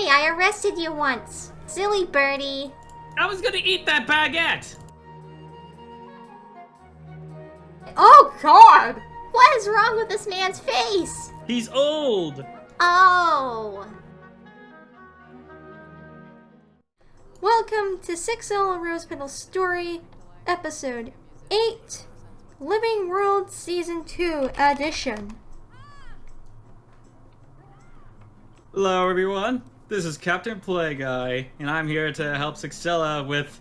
I arrested you once. Silly birdie. I was gonna eat that baguette! Oh, God! What is wrong with this man's face? He's old! Oh. Welcome to Sixela Rosepetal Story, Episode 8, Living World Season 2 Edition. Hello everyone, this is Captain Playguy, and I'm here to help Sixela with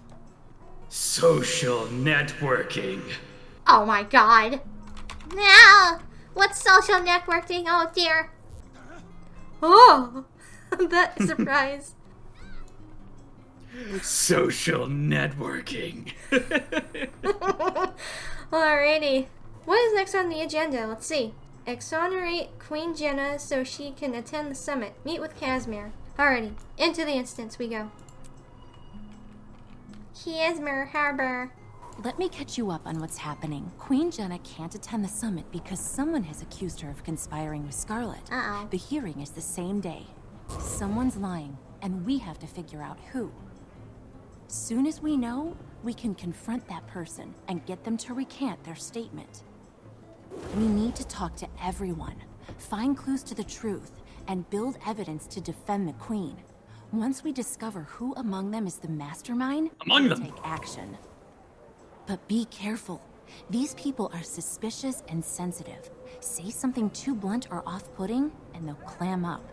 social networking. Oh my God. Now, what's social networking? Oh dear. Oh, that surprise. Social networking. Alrighty. What is next on the agenda? Let's see. Exonerate Queen Jenna so she can attend the summit. Meet with Casimir. Alrighty. Into the instance we go. Casimir Harbor. Let me catch you up on what's happening. Queen Jenna can't attend the summit because someone has accused her of conspiring with Scarlet. Uh-oh. The hearing is the same day. Someone's lying, and we have to figure out who. Soon as we know, we can confront that person and get them to recant their statement. We need to talk to everyone, find clues to the truth, and build evidence to defend the Queen. Once we discover who among them is the mastermind, we'll take action. But be careful. These people are suspicious and sensitive. Say something too blunt or off-putting, and they'll clam up.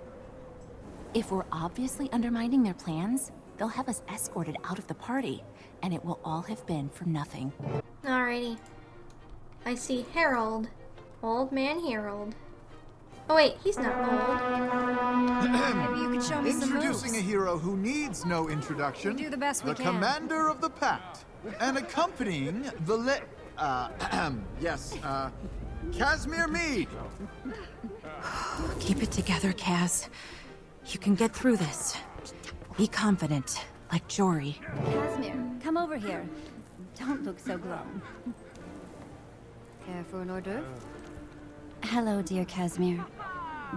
If we're obviously undermining their plans, they'll have us escorted out of the party, and it will all have been for nothing. Alrighty. I see Harold. Old man Harold. Oh wait, he's not old. Maybe you could show me some moves. Introducing a hero who needs no introduction. We do the best we the can. Commander of the Pact. And accompanying the Casimir Mead. Keep it together, Kaz. You can get through this. Be confident, like Jory. Casimir, come over here. Don't look so glum. Care for an hors d'oeuvre? Hello, dear Casimir.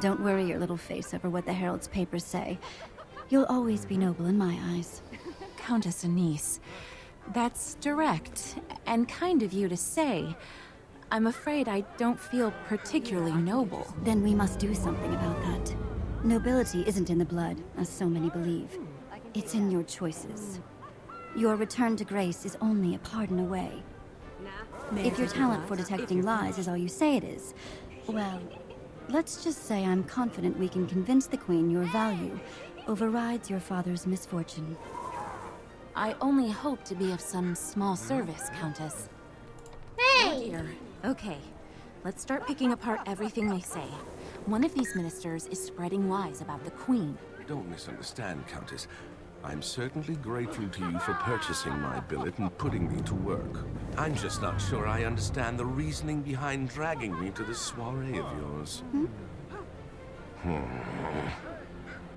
Don't worry your little face over what the Herald's papers say. You'll always be noble in my eyes. Countess Anise, that's direct and kind of you to say. I'm afraid I don't feel particularly noble. Then we must do something about that. Nobility isn't in the blood, as so many believe. It's in your choices. Your return to grace is only a pardon away. If your talent for detecting lies is all you say it is, well, let's just say I'm confident we can convince the Queen your value overrides your father's misfortune. I only hope to be of some small service, Countess. Hey! Dear. Okay, let's start picking apart everything they say. One of these ministers is spreading lies about the Queen. Don't misunderstand, Countess. I'm certainly grateful to you for purchasing my billet and putting me to work. I'm just not sure I understand the reasoning behind dragging me to this soiree of yours.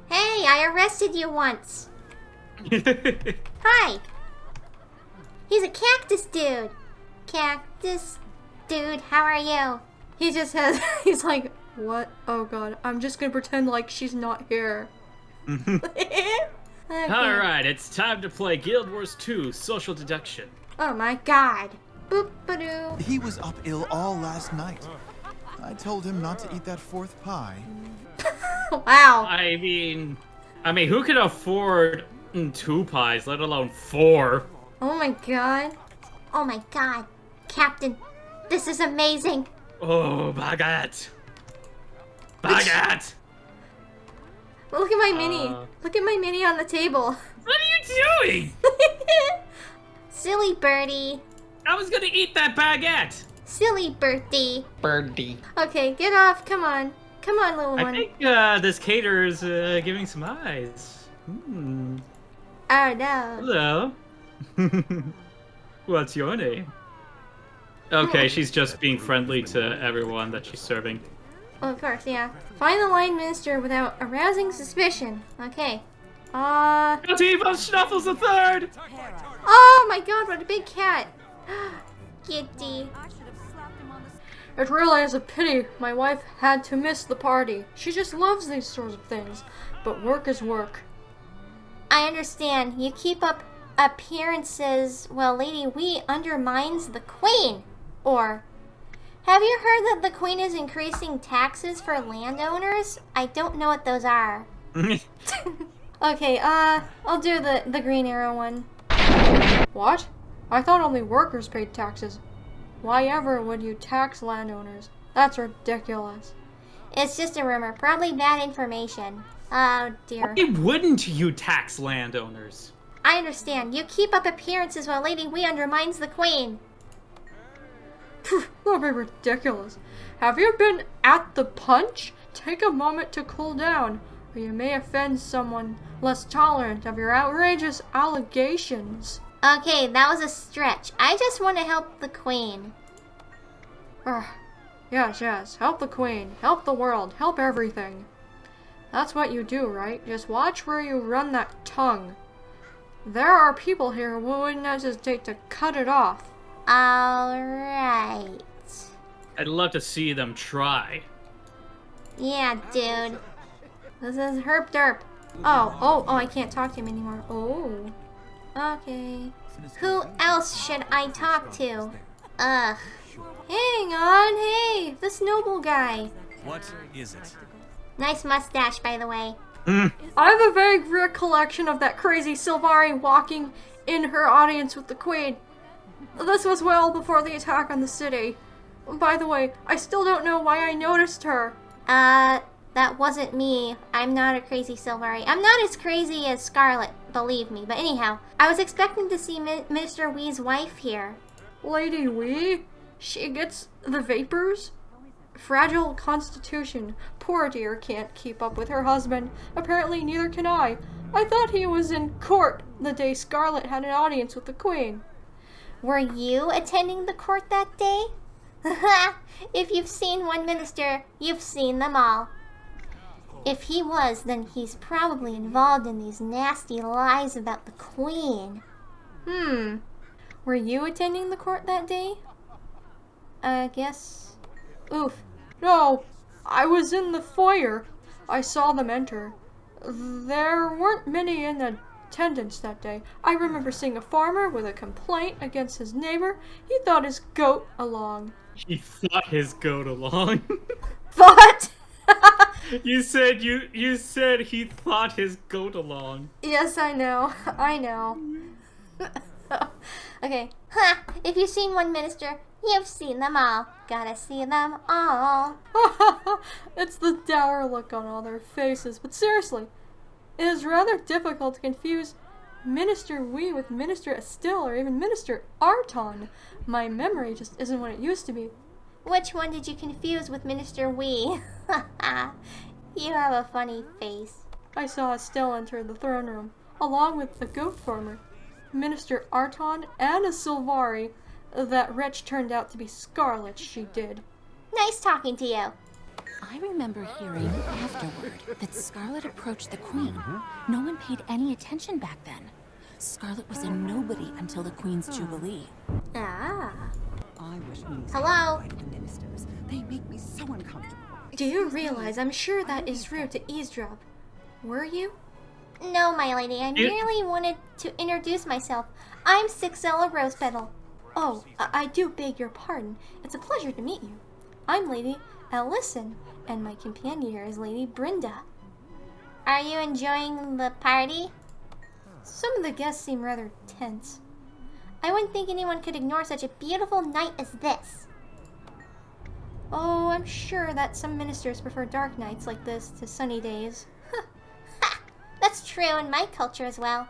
Hey, I arrested you once. Hi. He's a cactus dude. Cactus dude, how are you? He just has, he's like, what? Oh God, I'm just gonna pretend like she's not here. Okay. Alright, it's time to play Guild Wars 2 Social Deduction. Oh my God. Boop-a-doo. He was up ill all last night. I told him not to eat that fourth pie. Wow. I mean, who can afford 2 pies, let alone 4? Oh my God. Oh my God. Captain, this is amazing. Oh, baguette! Baguette! Well, look at my mini. Look at my mini on the table. What are you doing? Silly birdie. I was gonna eat that baguette! Silly birdie. Birdie. Okay, get off. Come on. Come on, little one. I think this caterer's giving some eyes. Hmm. Oh no. Hello. What's your name? Okay, she's just being friendly to everyone that she's serving. Well, of course, yeah. Find the line minister without arousing suspicion. Okay. Guilty von Schnuffles the Third! Oh my God, what a big cat. Kitty. It really is a pity my wife had to miss the party. She just loves these sorts of things. But work is work. I understand. You keep up appearances while Lady Wee undermines the Queen. Or, have you heard that the Queen is increasing taxes for landowners? I don't know what those are. Okay, I'll do the green arrow one. What? I thought only workers paid taxes. Why ever would you tax landowners? That's ridiculous. It's just a rumor. Probably bad information. Oh, dear. Why wouldn't you tax landowners? I understand. You keep up appearances while Lady Wee undermines the Queen. That'd be ridiculous. Have you been at the punch? Take a moment to cool down, or you may offend someone less tolerant of your outrageous allegations. Okay, that was a stretch. I just want to help the Queen. Yes. Help the Queen. Help the world. Help everything. That's what you do, right? Just watch where you run that tongue. There are people here who wouldn't hesitate to cut it off. Alright. I'd love to see them try. Yeah, dude. This is Herp Derp. Oh, I can't talk to him anymore. Oh. Okay. Who else should I talk to? Ugh. Hang on, hey, this noble guy. What is it? Nice mustache, by the way. I have a vague recollection of that crazy Sylvari walking in her audience with the Queen. This was well before the attack on the city. By the way, I still don't know why I noticed her. That wasn't me. I'm not a crazy Sylvari. I'm not as crazy as Scarlet, believe me. But anyhow, I was expecting to see Minister Wee's wife here. Lady Wee? She gets the vapors? Fragile constitution. Poor dear can't keep up with her husband. Apparently neither can I. I thought he was in court the day Scarlet had an audience with the Queen. Were you attending the court that day? If you've seen one minister, you've seen them all. If he was, then he's probably involved in these nasty lies about the Queen. Were you attending the court that day? I guess. Oof. No, I was in the foyer. I saw them enter. There weren't many in attendance that day. I remember seeing a farmer with a complaint against his neighbor. He thought his goat along. He thought his goat along. What? You said he thought his goat along. Yes, I know. I know. Okay. If you've seen one minister, you've seen them all. Gotta see them all. It's the dour look on all their faces, but seriously, it is rather difficult to confuse Minister Wee with Minister Estelle or even Minister Arton. My memory just isn't what it used to be. Which one did you confuse with Minister Wee? You have a funny face. I saw Estelle enter the throne room, along with the goat farmer, Minister Arton, and a Sylvari. That wretch turned out to be Scarlet, she did. Nice talking to you. I remember hearing afterward that Scarlet approached the Queen. No one paid any attention back then. Scarlet was a nobody until the Queen's Jubilee. Ah. I wish we Hello? like the ministers. They make me so uncomfortable. Do you realize I'm sure that is rude to eavesdrop? Were you? No, my lady. I merely wanted to introduce myself. I'm Sixela Rosepetal. Oh, I do beg your pardon. It's a pleasure to meet you. I'm Lady Ellison, and my companion here is Lady Brenda. Are you enjoying the party? Some of the guests seem rather tense. I wouldn't think anyone could ignore such a beautiful night as this. Oh, I'm sure that some ministers prefer dark nights like this to sunny days. Ha! That's true in my culture as well.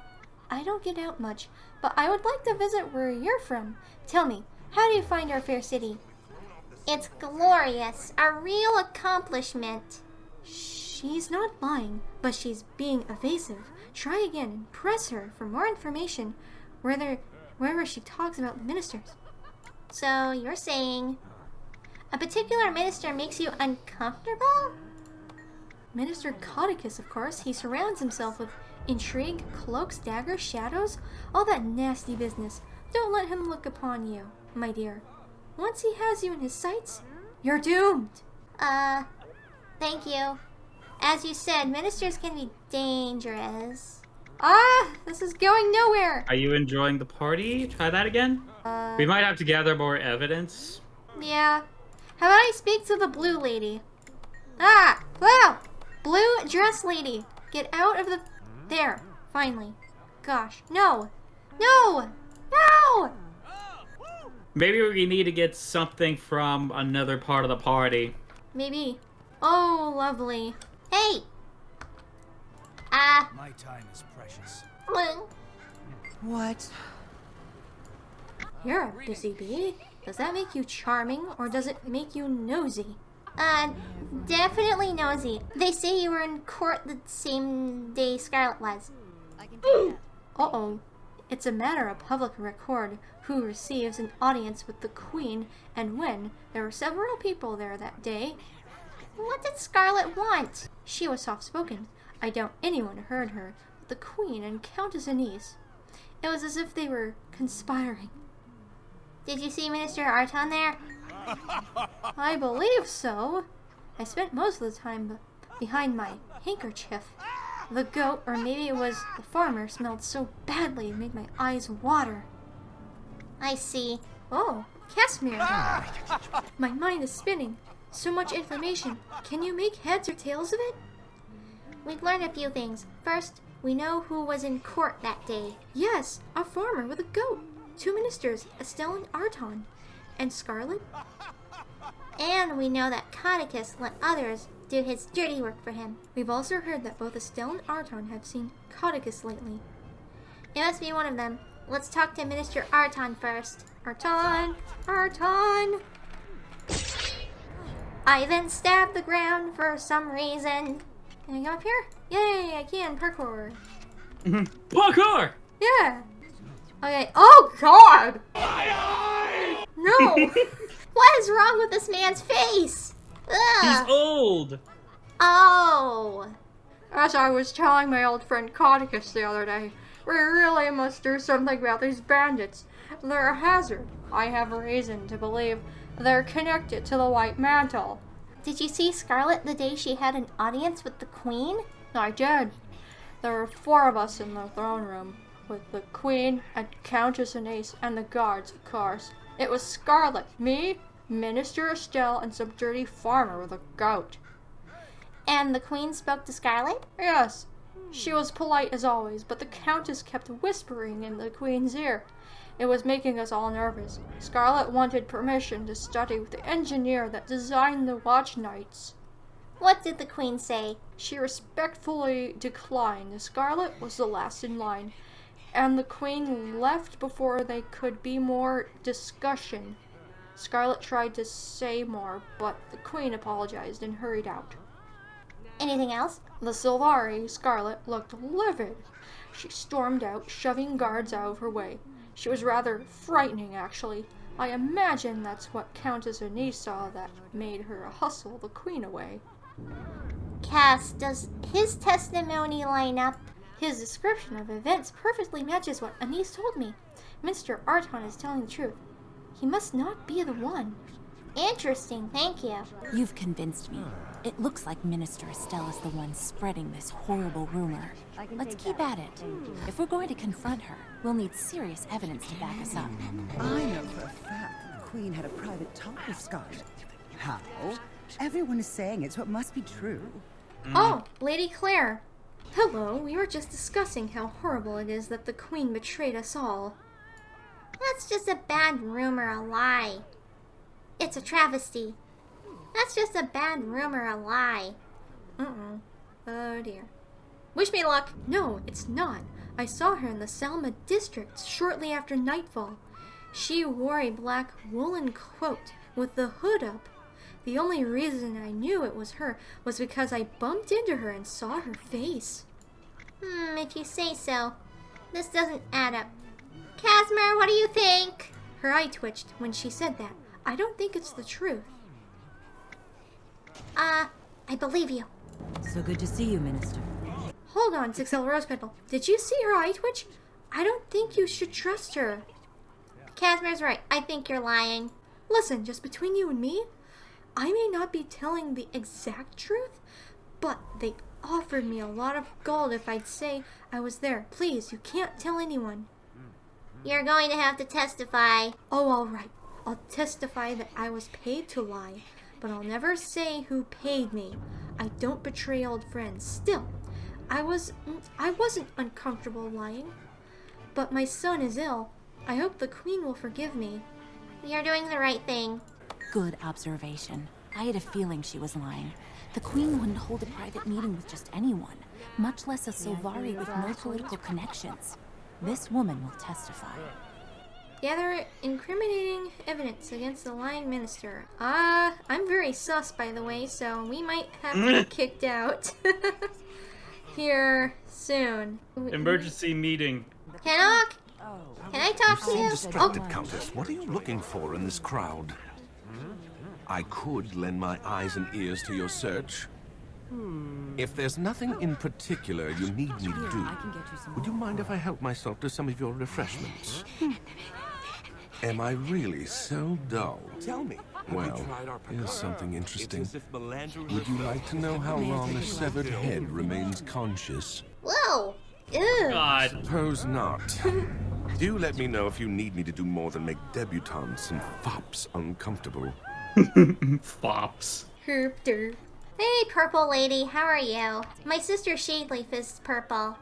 I don't get out much, but I would like to visit where you're from. Tell me, how do you find our fair city? It's glorious. A real accomplishment. She's not lying, but she's being evasive. Try again and press her for more information wherever she talks about the ministers. So you're saying a particular minister makes you uncomfortable? Minister Codicus, of course. He surrounds himself with intrigue, cloaks, daggers, shadows, all that nasty business. Don't let him look upon you, my dear. Once he has you in his sights, you're doomed. Thank you. As you said, ministers can be dangerous. This is going nowhere. Are you enjoying the party? Try that again? We might have to gather more evidence. Yeah. How about I speak to the blue lady? Ah! Wow! Blue dress lady! Get out of the... There. Finally. Gosh. No! No! No! Maybe we need to get something from another part of the party. Maybe. Oh, lovely. Hey! My time is precious. What? You're a busy bee. Does that make you charming, or does it make you nosy? Definitely nosy. They say you were in court the same day Scarlet was. Uh-oh. It's a matter of public record who receives an audience with the Queen and when. There were several people there that day. What did Scarlet want? She was soft-spoken. I doubt anyone heard her, but the Queen and Countess Anise. It was as if they were conspiring. Did you see Minister Arton there? I believe so. I spent most of the time behind my handkerchief. The goat, or maybe it was the farmer, smelled so badly it made my eyes water. I see. Oh, Casimir. My mind is spinning. So much information. Can you make heads or tails of it? We've learned a few things. First, we know who was in court that day. Yes, a farmer with a goat. 2 ministers, Estelle and Arton. And Scarlet? And we know that Codicus let others do his dirty work for him. We've also heard that both Estelle and Arton have seen Codicus lately. It must be one of them. Let's talk to Minister Arton first. Arton! Arton! I then stabbed the ground for some reason. Can I go up here? Yay, I can. Parkour. Parkour! Yeah. Okay. Oh, God! No! What is wrong with this man's face? Ugh. He's old! Oh. As I was telling my old friend Codicus the other day, we really must do something about these bandits. They're a hazard. I have reason to believe they're connected to the White Mantle. Did you see Scarlet the day she had an audience with the Queen? I did. There were 4 of us in the throne room, with the Queen and Countess Anise and the guards, of course. It was Scarlet, me, Minister Estelle, and some dirty farmer with a goat. And the Queen spoke to Scarlet? Yes. She was polite as always, but the Countess kept whispering in the Queen's ear. It was making us all nervous. Scarlet wanted permission to study with the engineer that designed the watch nights. What did the Queen say? She respectfully declined. Scarlet was the last in line, and the Queen left before there could be more discussion. Scarlet tried to say more, but the Queen apologized and hurried out. Anything else? The Sylvari, Scarlet, looked livid. She stormed out, shoving guards out of her way. She was rather frightening, actually. I imagine that's what Countess Anise saw that made her hustle the Queen away. Cass, does his testimony line up? His description of events perfectly matches what Anise told me. Mr. Arton is telling the truth. He must not be the one. Interesting, thank you. You've convinced me. It looks like Minister Estelle is the one spreading this horrible rumor. Let's keep at it. If we're going to confront her, we'll need serious evidence to back us up. I know for a fact that the Queen had a private talk with Scarlet. How? Everyone is saying it, so it must be true. Oh, Lady Claire. Hello, we were just discussing how horrible it is that the Queen betrayed us all. That's just a bad rumor, a lie. It's a travesty. That's just a bad rumor, a lie. Oh dear. Wish me luck. No, it's not. I saw her in the Selma district shortly after nightfall. She wore a black woolen coat with the hood up. The only reason I knew it was her was because I bumped into her and saw her face. If you say so. This doesn't add up. Casimir, what do you think? Her eye twitched when she said that. I don't think it's the truth. I believe you. So good to see you, Minister. Hold on, Sixela Rosepetal. Did you see her eye twitch? I don't think you should trust her. Casimir's right. I think you're lying. Listen, just between you and me, I may not be telling the exact truth, but they offered me a lot of gold if I'd say I was there. Please, you can't tell anyone. You're going to have to testify. Oh, all right. I'll testify that I was paid to lie, but I'll never say who paid me. I don't betray old friends. Still, I wasn't uncomfortable lying. But my son is ill. I hope the Queen will forgive me. You're doing the right thing. Good observation. I had a feeling she was lying. The Queen wouldn't hold a private meeting with just anyone, much less a Sylvari with no political connections. This woman will testify. Gather incriminating evidence against the lying minister. I'm very sus, by the way, so we might have to be kicked out here soon. Emergency meeting. Can I talk to seem you? distracted, Countess. What are you looking for in this crowd? I could lend my eyes and ears to your search. If there's nothing in particular you need me to do, would you mind if I help myself to some of your refreshments? Am I really so dull? Tell me. Well, here's something interesting. Would you like to know how long a severed head remains conscious? Whoa! Ew. God. Suppose not. Do let me know if you need me to do more than make debutantes and fops uncomfortable. Fops. Herp derp. Hey, purple lady, how are you? My sister Shadeleaf is purple.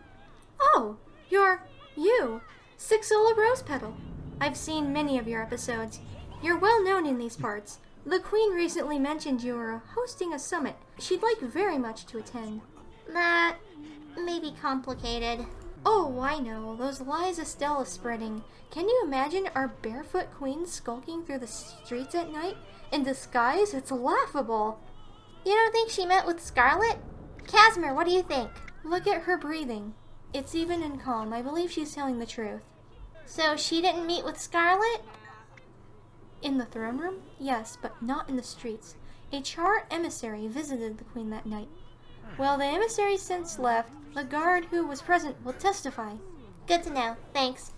Oh, you're you, Sixela Rosepetal. I've seen many of your episodes. You're well known in these parts. The Queen recently mentioned you were hosting a summit. She'd like very much to attend. That may be complicated. Oh, I know. Those lies Estelle is spreading. Can you imagine our barefoot queen skulking through the streets at night? In disguise? It's laughable. You don't think she met with Scarlet? Casimir, what do you think? Look at her breathing. It's even and calm. I believe she's telling the truth. So she didn't meet with Scarlet? In the throne room? Yes, but not in the streets. A Char emissary visited the queen that night. Well, the emissary since left. The guard who was present will testify. Good to know. Thanks.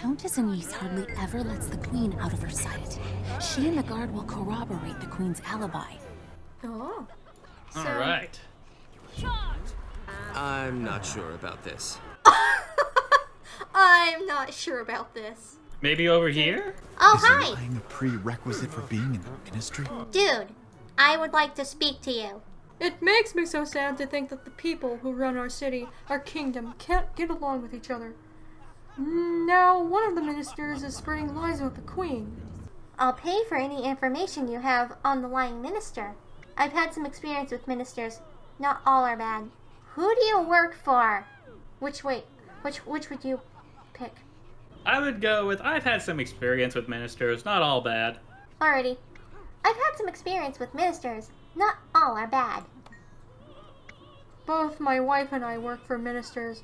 Countess Anise hardly ever lets the Queen out of her sight. She and the guard will corroborate the Queen's alibi. Oh. So, All right. I'm not sure about this. I'm not sure about this. Maybe over here? Oh, Is hi! lying a prerequisite for being in the ministry? Dude, I would like to speak to you. It makes me so sad to think that the people who run our city, our kingdom, can't get along with each other. Now, one of the ministers is spreading lies about the queen. I'll pay for any information you have on the lying minister. I've had some experience with ministers. Not all are bad. Who do you work for? Which would you pick? I would go with I've had some experience with ministers, not all bad. Alrighty. I've had some experience with ministers. Not all are bad. Both my wife and I work for ministers.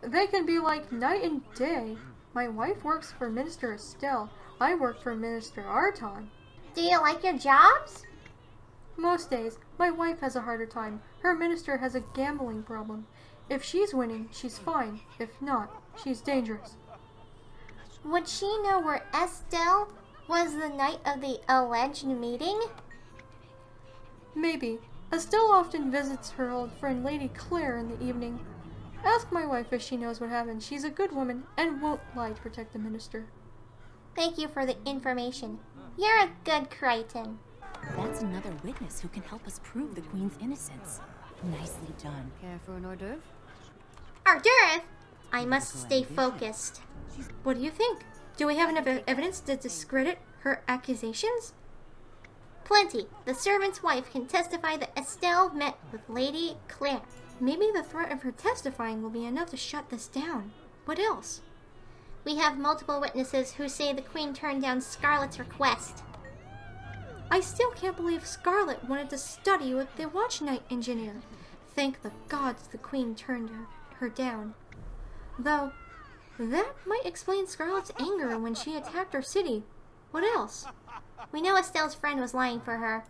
They can be like night and day. My wife works for Minister Estelle. I work for Minister Arton. Do you like your jobs? Most days, my wife has a harder time. Her minister has a gambling problem. If she's winning, she's fine. If not, she's dangerous. Would she know where Estelle was the night of the alleged meeting? Maybe. Estelle often visits her old friend Lady Claire in the evening. Ask my wife if she knows what happened. She's a good woman and won't lie to protect the minister. Thank you for the information. You're a good Crichton. That's another witness who can help us prove the Queen's innocence. Nicely done. Care for an hors d'oeuvre? Hors d'oeuvre! I must stay focused. What do you think? Do we have enough evidence to discredit her accusations? Plenty. The servant's wife can testify that Estelle met with Lady Claire. Maybe the threat of her testifying will be enough to shut this down. What else? We have multiple witnesses who say the Queen turned down Scarlet's request. I still can't believe Scarlet wanted to study with the Watch Night engineer. Thank the gods the Queen turned her down. Though, that might explain Scarlet's anger when she attacked our city. What else? We know Estelle's friend was lying for her.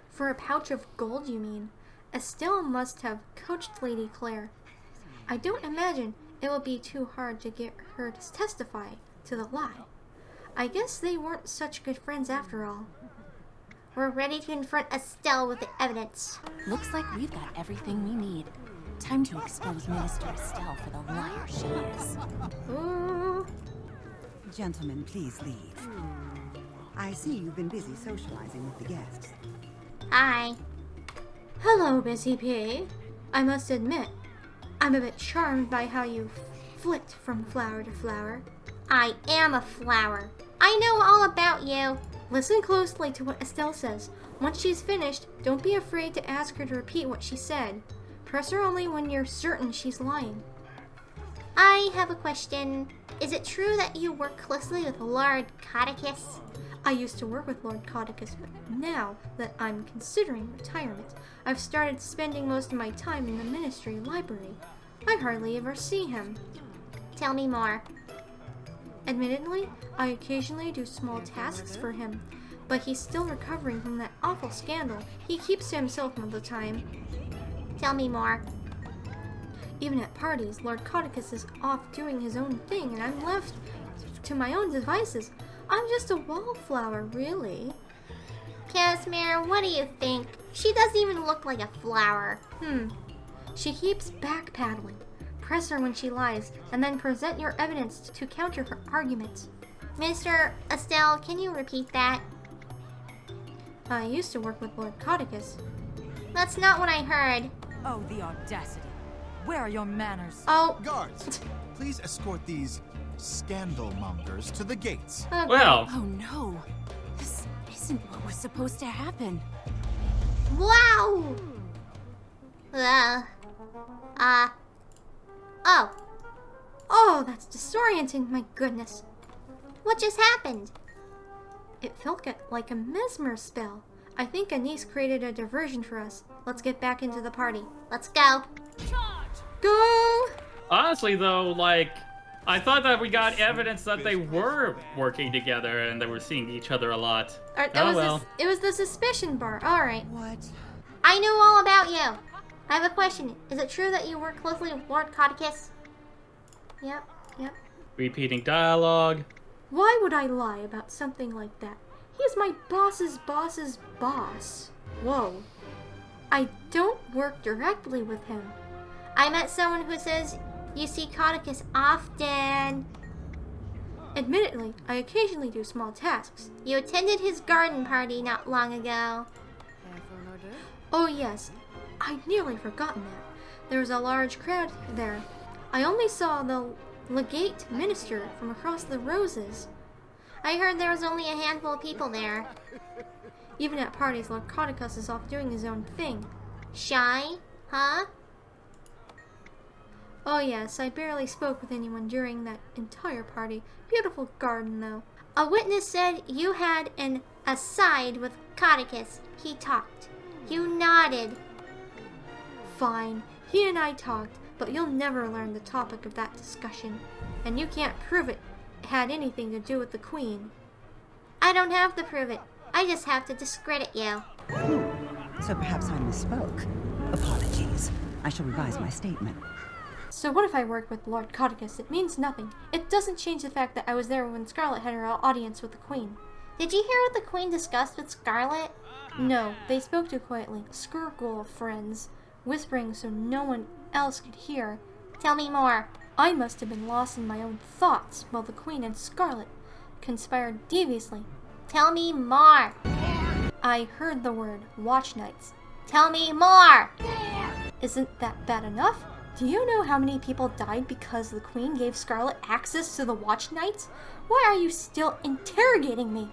For a pouch of gold, you mean? Estelle must have coached Lady Claire. I don't imagine it will be too hard to get her to testify to the lie. I guess they weren't such good friends after all. We're ready to confront Estelle with the evidence. Looks like we've got everything we need. Time to expose Minister Estelle for the liar she is. Gentlemen, please leave. I see you've been busy socializing with the guests. Hi. Hello, Busy Pea. I must admit, I'm a bit charmed by how you flit from flower to flower. I am a flower. I know all about you. Listen closely to what Estelle says. Once she's finished, don't be afraid to ask her to repeat what she said. Press her only when you're certain she's lying. I have a question. Is it true that you work closely with Lord Codicus? I used to work with Lord Codicus, but now that I'm considering retirement, I've started spending most of my time in the Ministry library. I hardly ever see him. Tell me more. Admittedly, I occasionally do small tasks for him, but he's still recovering from that awful scandal. He keeps to himself all the time. Tell me more. Even at parties, Lord Codicus is off doing his own thing, and I'm left to my own devices. I'm just a wallflower, really. Casimir, what do you think? She doesn't even look like a flower. She keeps backpedaling. Press her when she lies, and then present your evidence to counter her arguments. Mr. Estelle, can you repeat that? I used to work with Lord Codicus. That's not what I heard. Oh, the audacity. Where are your manners? Oh. Guards, please escort these scandal mongers to the gates. Well, Oh no. This isn't what was supposed to happen. Wow! Oh. Oh, that's disorienting, my goodness. What just happened? It felt like a mesmer spell. I think Anise created a diversion for us. Let's get back into the party. Let's go. Go! honestly though, like, I thought that we got evidence that they were working together and they were seeing each other a lot. It was the suspicion bar. All right. What? I know all about you. I have a question. Is it true that you work closely with Lord Codicus? Yep. Repeating dialogue. Why would I lie about something like that? He's my boss's boss's boss. Whoa. I don't work directly with him. I met someone who says you see Codicus often. Admittedly, I occasionally do small tasks. You attended his garden party not long ago. Oh yes, I'd nearly forgotten that. There was a large crowd there. I only saw the legate minister from across the roses. I heard there was only a handful of people there. Even at parties, Lord Codicus is off doing his own thing. Shy? Huh? Oh yes, I barely spoke with anyone during that entire party. Beautiful garden, though. A witness said you had an aside with Codicus. He talked. You nodded. Fine. He and I talked, but you'll never learn the topic of that discussion. And you can't prove it had anything to do with the Queen. I don't have to prove it. I just have to discredit you. So perhaps I misspoke. Apologies. I shall revise my statement. So what if I work with Lord Codicus? It means nothing. It doesn't change the fact that I was there when Scarlet had her audience with the Queen. Did you hear what the Queen discussed with Scarlet? No, they spoke too quietly. Skirgle friends, whispering so no one else could hear. Tell me more. I must have been lost in my own thoughts while the Queen and Scarlet conspired deviously. Tell me more. I heard the word watch nights. Tell me more. Isn't that bad enough? Do you know how many people died because the Queen gave Scarlet access to the watch nights? Why are you still interrogating me?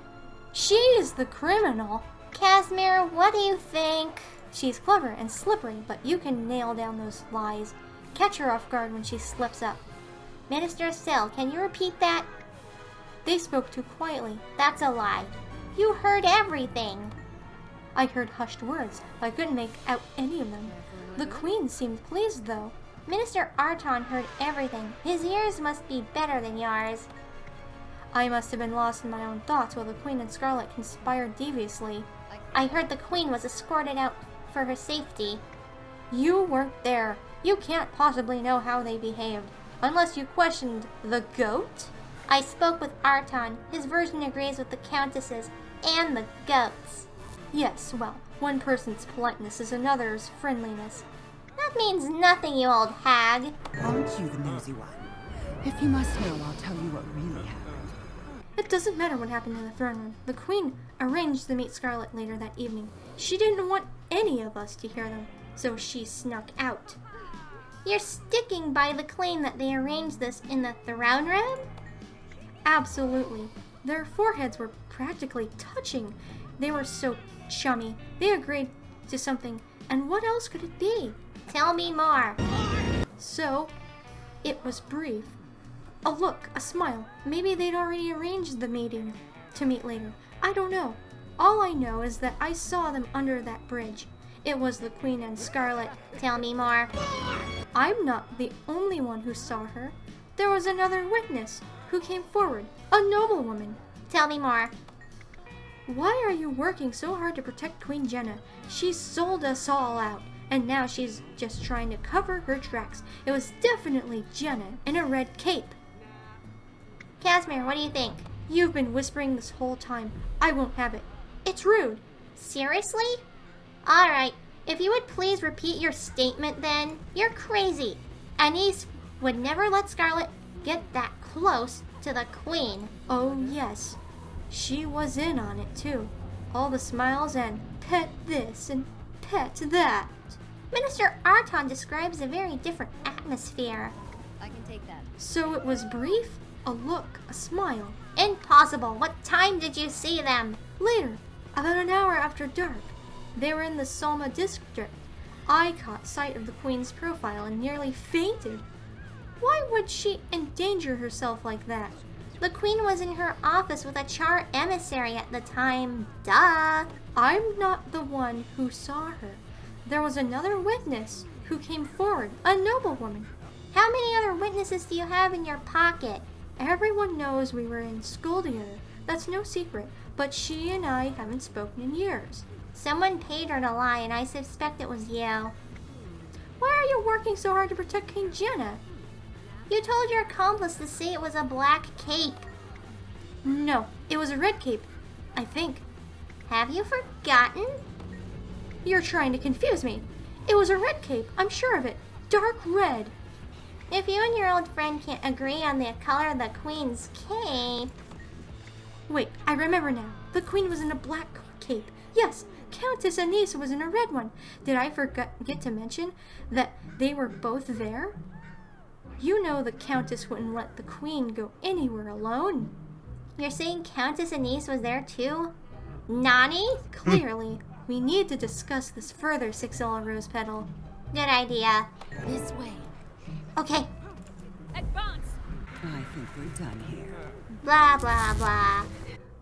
She is the criminal. Casimir, what do you think? She's clever and slippery, but you can nail down those lies. Catch her off guard when she slips up. Minister Sill, can you repeat that? They spoke too quietly. That's a lie. You heard everything. I heard hushed words. I couldn't make out any of them. The Queen seemed pleased, though. Minister Arton heard everything. His ears must be better than yours. I must have been lost in my own thoughts while the Queen and Scarlet conspired deviously. I heard the Queen was escorted out for her safety. You weren't there. You can't possibly know how they behaved, unless you questioned the goat? I spoke with Arton. His version agrees with the Countess's and the goat's. Yes, well, one person's politeness is another's friendliness. That means nothing, you old hag. Aren't you the nosy one? If you must know, I'll tell you what really happened. It doesn't matter what happened in the throne room. The Queen arranged to meet Scarlet later that evening. She didn't want any of us to hear them, so she snuck out. You're sticking by the claim that they arranged this in the throne room? Absolutely. Their foreheads were practically touching. They were so chummy. They agreed to something, and what else could it be? Tell me more. So, it was brief. A look, a smile. Maybe they'd already arranged the meeting to meet later. I don't know. All I know is that I saw them under that bridge. It was the Queen and Scarlet. Tell me more. I'm not the only one who saw her. There was another witness who came forward, a noblewoman. Tell me more. Why are you working so hard to protect Queen Jenna? She sold us all out, and now she's just trying to cover her tracks. It was definitely Jenna in a red cape. Casimir, what do you think? You've been whispering this whole time. I won't have it. It's rude. Seriously? Alright, if you would please repeat your statement then. You're crazy. Anise would never let Scarlet get that close to the Queen. Oh yes, she was in on it too. All the smiles and pet this and pet that. Minister Arton describes a very different atmosphere. I can take that. So it was brief, a look, a smile. Impossible. What time did you see them? Later, about an hour after dark. They were in the Salma district. I caught sight of the Queen's profile and nearly fainted. Why would she endanger herself like that? The Queen was in her office with a Char emissary at the time. Duh. I'm not the one who saw her. There was another witness who came forward, a noblewoman. How many other witnesses do you have in your pocket? Everyone knows we were in school together. That's no secret. But she and I haven't spoken in years. Someone paid her to lie, and I suspect it was you. Why are you working so hard to protect King Jenna? You told your accomplice to say it was a black cape. No, it was a red cape, I think. Have you forgotten? You're trying to confuse me. It was a red cape, I'm sure of it. Dark red. If you and your old friend can't agree on the color of the Queen's cape... Wait, I remember now. The Queen was in a black cape. Yes, Countess Anise was in a red one. Did I forget to mention that they were both there? You know the Countess wouldn't let the Queen go anywhere alone. You're saying Countess Anise was there too? Nani? Clearly. We need to discuss this further, Sixela Rosepetal. Good idea. This way. Okay. Advance! I think we're done here. Blah, blah, blah.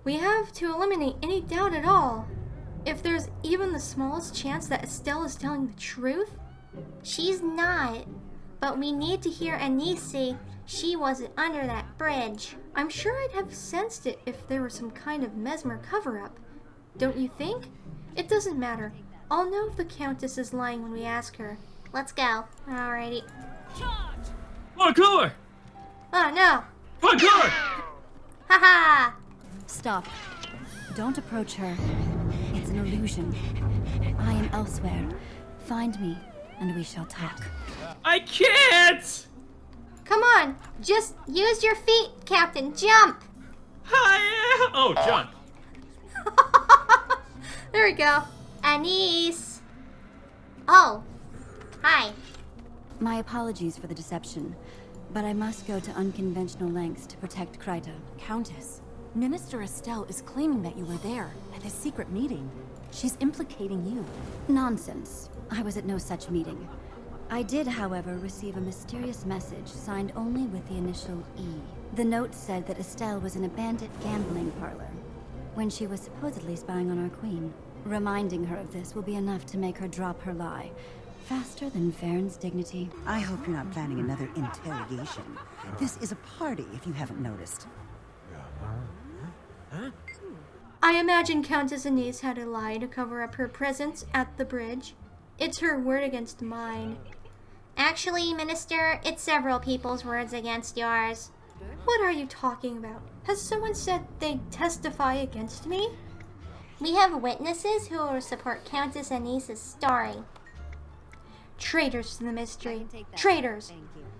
We have to eliminate any doubt at all. If there's even the smallest chance that Estelle is telling the truth. She's not. But we need to hear Anise say she wasn't under that bridge. I'm sure I'd have sensed it if there were some kind of mesmer cover-up. Don't you think? It doesn't matter. I'll know if the Countess is lying when we ask her. Let's go. Alrighty. Charge! Parkour! Oh no! Parkour! Haha! Stop. Don't approach her. It's an illusion. I am elsewhere. Find me, and we shall talk. I can't! Come on! Just use your feet, Captain. Jump! Hi! Oh, jump. There we go. Anise! Oh. Hi. My apologies for the deception, but I must go to unconventional lengths to protect Kryta. Countess, Minister Estelle is claiming that you were there at this secret meeting. She's implicating you. Nonsense. I was at no such meeting. I did, however, receive a mysterious message signed only with the initial E. The note said that Estelle was in a bandit gambling parlor when she was supposedly spying on our queen. Reminding her of this will be enough to make her drop her lie. Faster than Vern's dignity. I hope you're not planning another interrogation. This is a party, if you haven't noticed. I imagine Countess Anise had to lie to cover up her presence at the bridge. It's her word against mine. Actually, Minister, it's several people's words against yours. What are you talking about? Has someone said they'd testify against me? We have witnesses who will support Countess Anise's story. Traitors to the mystery. Traitors!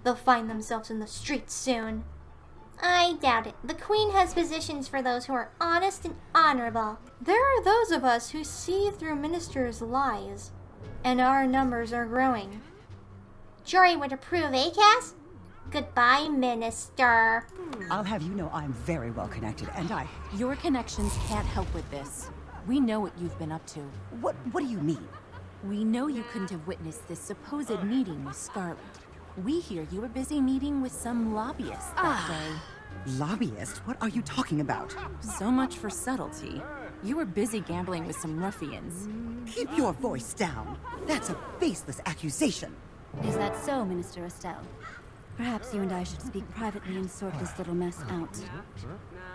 They'll find themselves in the streets soon. I doubt it. The Queen has positions for those who are honest and honorable. There are those of us who see through ministers' lies, and our numbers are growing. Jury would approve, eh, Cass? Goodbye, Minister. I'll have you know I'm very well connected, and Your connections can't help with this. We know what you've been up to. What do you mean? We know you couldn't have witnessed this supposed meeting with Scarlet. We hear you were busy meeting with some lobbyists that day. Lobbyist? What are you talking about? So much for subtlety. You were busy gambling with some ruffians. Keep your voice down. That's a baseless accusation. Is that so, Minister Estelle? Perhaps you and I should speak privately and sort this little mess out.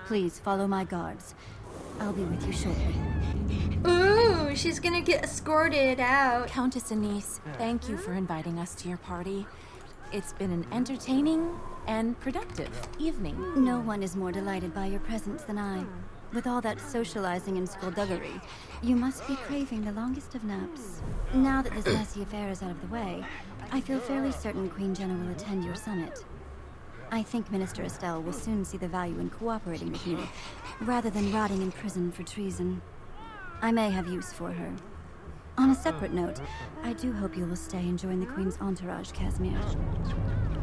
Please follow my guards. I'll be with you shortly. Ooh, she's gonna get escorted out. Countess Anise, thank you for inviting us to your party. It's been an entertaining and productive evening. No one is more delighted by your presence than I. With all that socializing and skullduggery, you must be craving the longest of naps. Now that this messy affair is out of the way, I feel fairly certain Queen Jenna will attend your summit. I think Minister Estelle will soon see the value in cooperating with me, rather than rotting in prison for treason. I may have use for her. On a separate note, I do hope you will stay and join the Queen's entourage, Casimir.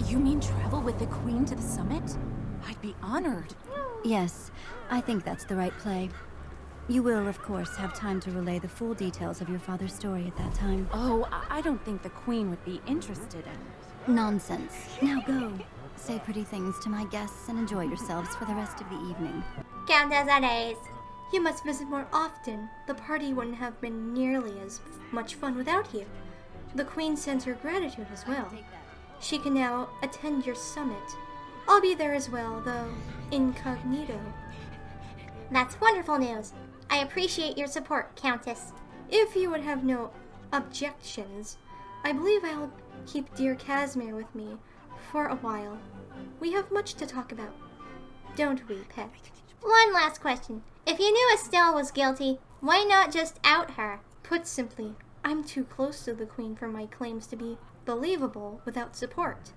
You mean travel with the Queen to the summit? I'd be honored. Yes, I think that's the right play. You will, of course, have time to relay the full details of your father's story at that time. Oh, I don't think the Queen would be interested in... Nonsense. Now go. Say pretty things to my guests and enjoy yourselves for the rest of the evening. Countess Anise. You must visit more often. The party wouldn't have been nearly as much fun without you. The Queen sends her gratitude as well. She can now attend your summit. I'll be there as well, though incognito. That's wonderful news. I appreciate your support, Countess. If you would have no objections, I believe I'll keep dear Casimir with me for a while. We have much to talk about, don't we, Pet? One last question. If you knew Estelle was guilty, why not just out her? Put simply, I'm too close to the Queen for my claims to be believable without support.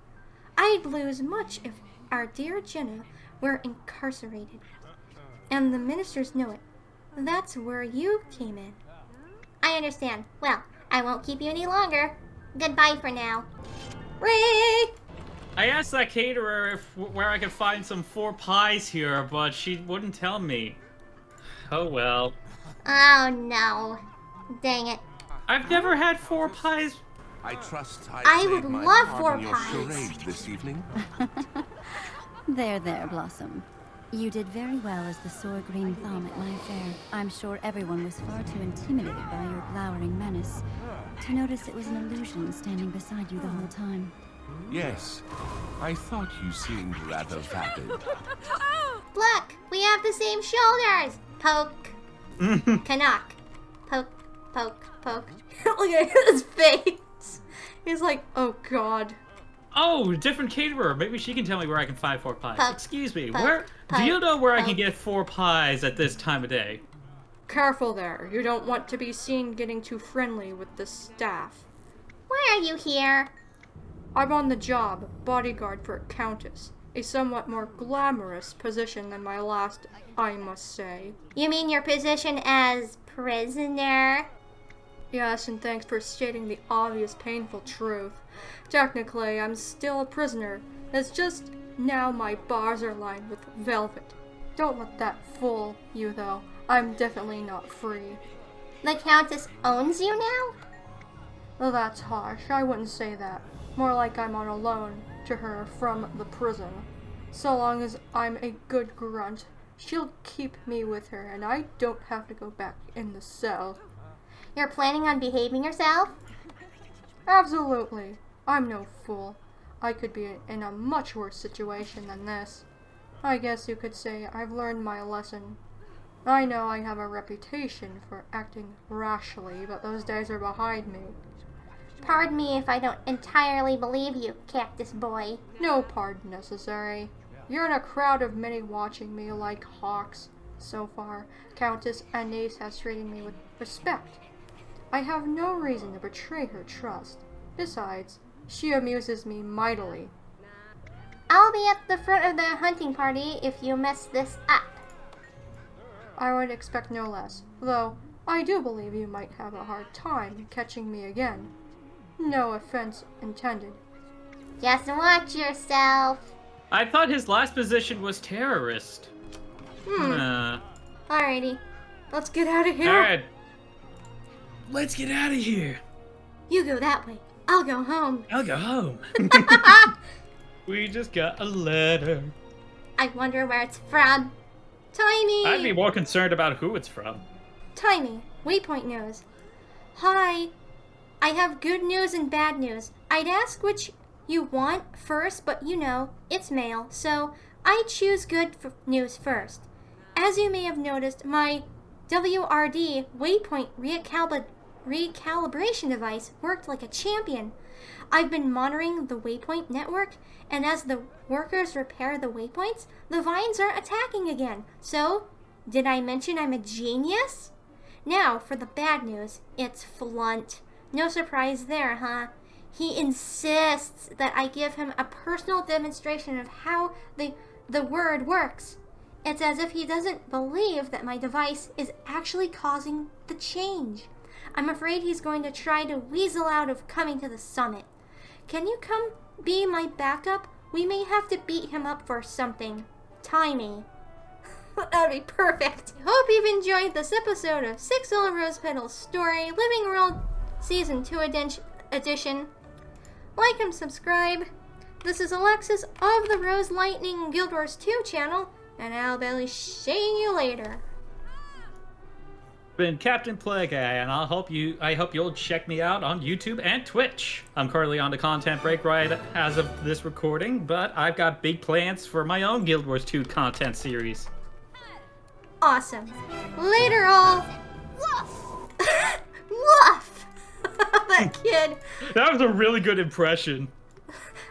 I'd lose much if our dear Jenna were incarcerated. And the ministers know it. That's where you came in. I understand. Well, I won't keep you any longer. Goodbye for now. Ray! I asked that caterer where I could find some 4 pies here, but she wouldn't tell me. Oh well. Oh no. Dang it. I've never had 4 pies. I trust I would played my love part 4 in your pies. charade this evening. There, Blossom. You did very well as the sore green thumb at my affair. I'm sure everyone was far too intimidated by your glowering menace to notice it was an illusion standing beside you the whole time. Yes, I thought you seemed rather vapid. Look, we have the same shoulders. Poke. Canuck. Poke, poke, poke. Look at his face. He's like, oh god. Oh, different caterer. Maybe she can tell me where I can find 4 pies. Poke, Excuse me, poke, where poke, do you know where I poke. can get 4 pies at this time of day? Careful there. You don't want to be seen getting too friendly with the staff. Why are you here? I'm on the job, bodyguard for a countess. A somewhat more glamorous position than my last, I must say. You mean your position as prisoner? Yes, and thanks for stating the obvious painful truth. Technically, I'm still a prisoner. It's just now my bars are lined with velvet. Don't let that fool you, though. I'm definitely not free. The Countess owns you now? Well, that's harsh. I wouldn't say that. More like I'm on a loan to her from the prison. So long as I'm a good grunt, she'll keep me with her, and I don't have to go back in the cell. You're planning on behaving yourself? Absolutely. I'm no fool. I could be in a much worse situation than this. I guess you could say I've learned my lesson. I know I have a reputation for acting rashly, but those days are behind me. Pardon me if I don't entirely believe you, Cactus Boy. No pardon necessary. You're in a crowd of many watching me like hawks. So far, Countess Anais has treated me with respect. I have no reason to betray her trust. Besides, she amuses me mightily. I'll be at the front of the hunting party if you mess this up. I would expect no less, though I do believe you might have a hard time catching me again. No offense intended. Just watch yourself. I thought his last position was terrorist. Alrighty, let's get out of here. Alright. Let's get out of here. You go that way. I'll go home. I'll go home. We just got a letter. I wonder where it's from. Timey! I'd be more concerned about who it's from. Timey, Waypoint News. Hi. I have good news and bad news. I'd ask which you want first, but you know, it's mail, so I choose good news first. As you may have noticed, my WRD Waypoint recalibration device worked like a champion. I've been monitoring the Waypoint network, and as the workers repair the waypoints, the vines are attacking again. So, did I mention I'm a genius? Now, for the bad news, it's Flunt. No surprise there, huh? He insists that I give him a personal demonstration of how the word works. It's as if he doesn't believe that my device is actually causing the change. I'm afraid he's going to try to weasel out of coming to the summit. Can you come be my backup? We may have to beat him up for something. Timey. That would be perfect. Hope you've enjoyed this episode of Sixela Rosepetal's story, Living World Season 2 edition. Like and subscribe. This is Alexis of the Rose Lightning Guild Wars 2 channel, and I'll be seeing you later. Been Captain Play Guy, and I hope you'll check me out on YouTube and Twitch. I'm currently on the content break right as of this recording, but I've got big plans for my own Guild Wars 2 content series. Awesome. Later all. Woof! Woof! That kid. That was a really good impression.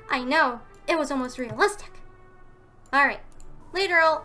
I know. It was almost realistic. Alright. Later all.